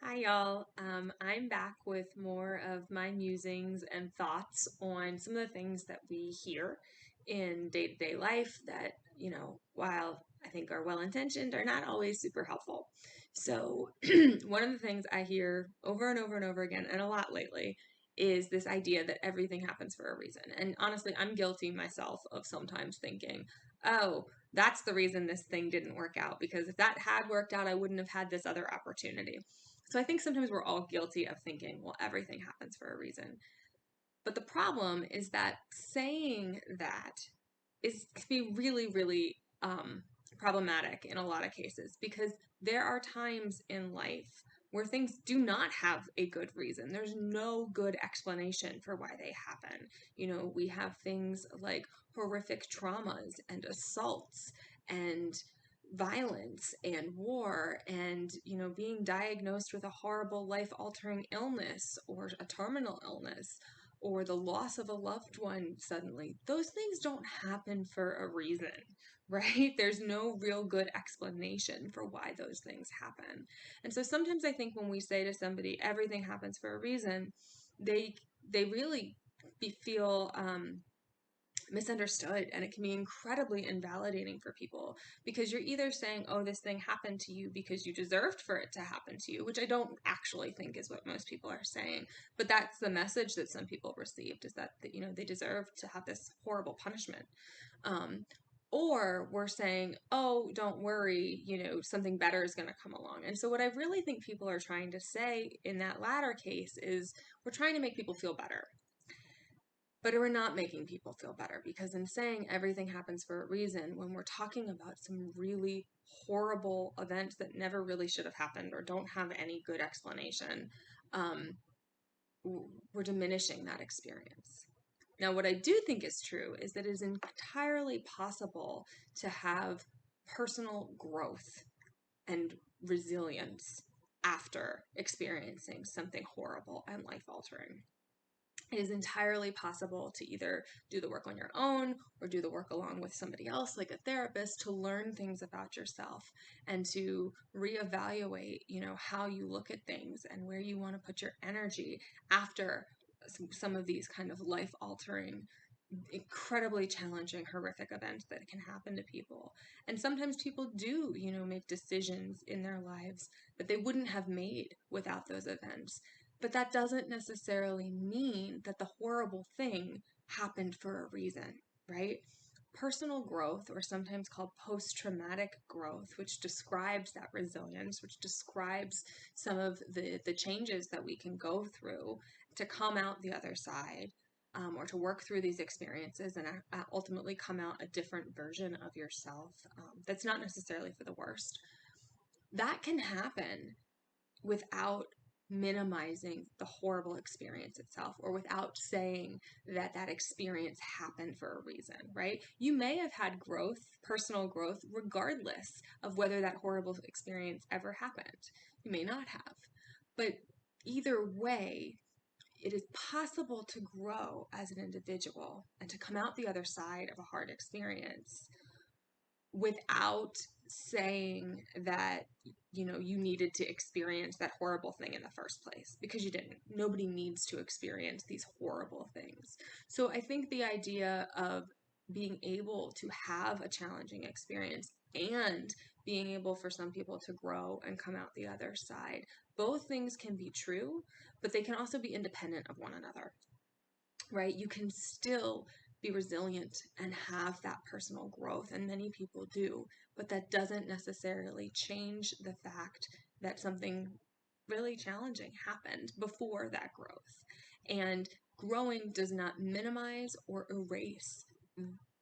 Hi, y'all. I'm back with more of my musings and thoughts on some of the things that we hear in day-to-day life that, while I think are well-intentioned, are not always super helpful. So, one of the things I hear over and over and over again, and a lot lately, is this idea that everything happens for a reason. And honestly, I'm guilty myself of sometimes thinking, oh, that's the reason this thing didn't work out, because if that had worked out, I wouldn't have had this other opportunity. So I think sometimes we're all guilty of thinking, well, everything happens for a reason. But the problem is that saying that can be really, really problematic in a lot of cases, because there are times in life where things do not have a good reason. There's no good explanation for why they happen. We have things like horrific traumas and assaults and violence and war and being diagnosed with a horrible life-altering illness or a terminal illness or the loss of a loved one suddenly. Those things don't happen for a reason, right? There's no real good explanation for why those things happen. And so sometimes I think when we say to somebody everything happens for a reason, they really feel misunderstood, and it can be incredibly invalidating for people, because you're either saying, oh, this thing happened to you because you deserved for it to happen to you, which I don't actually think is what most people are saying, but that's the message that some people received, is that they deserve to have this horrible punishment. Or we're saying, oh, don't worry, something better is going to come along. And so what I really think people are trying to say in that latter case is, we're trying to make people feel better. But we're not making people feel better, because in saying everything happens for a reason, when we're talking about some really horrible events that never really should have happened or don't have any good explanation, um, we're diminishing that experience. Now, what I do think is true is that it is entirely possible to have personal growth and resilience after experiencing something horrible and life altering. It is entirely possible to either do the work on your own or do the work along with somebody else, like a therapist, to learn things about yourself and to reevaluate, how you look at things and where you want to put your energy after some of these kind of life-altering, incredibly challenging, horrific events that can happen to people. And sometimes people do, make decisions in their lives that they wouldn't have made without those events. But that doesn't necessarily mean that the horrible thing happened for a reason, right? Personal growth, or sometimes called post-traumatic growth, which describes that resilience, which describes some of the changes that we can go through to come out the other side, or to work through these experiences and ultimately come out a different version of yourself, that's not necessarily for the worst. That can happen without minimizing the horrible experience itself, or without saying that that experience happened for a reason, right? You may have had growth, personal growth, regardless of whether that horrible experience ever happened. You may not have. But either way, it is possible to grow as an individual and to come out the other side of a hard experience without saying that you needed to experience that horrible thing in the first place, because you didn't. Nobody needs to experience these horrible things. So I think the idea of being able to have a challenging experience and being able for some people to grow and come out the other side, both things can be true, but they can also be independent of one another, right? You can still be resilient and have that personal growth, and many people do, but that doesn't necessarily change the fact that something really challenging happened before that growth. And growing does not minimize or erase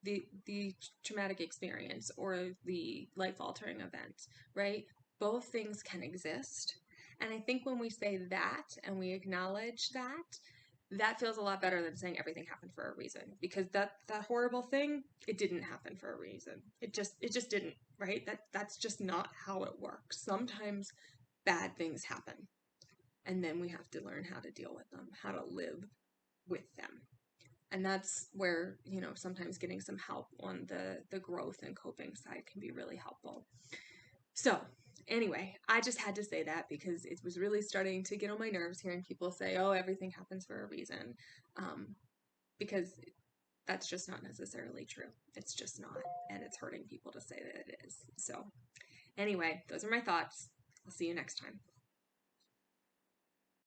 the traumatic experience or the life-altering event, right? Both things can exist. And I think when we say that and we acknowledge that, that feels a lot better than saying everything happened for a reason, because that horrible thing, it didn't happen for a reason. It just didn't, right? That's just not how it works. Sometimes bad things happen, and then we have to learn how to deal with them, how to live with them. And that's where, sometimes getting some help on the growth and coping side can be really helpful. So Anyway, I just had to say that because it was really starting to get on my nerves hearing people say, oh, everything happens for a reason. Because that's just not necessarily true. It's just not. And it's hurting people to say that it is. So, anyway, those are my thoughts. I'll see you next time.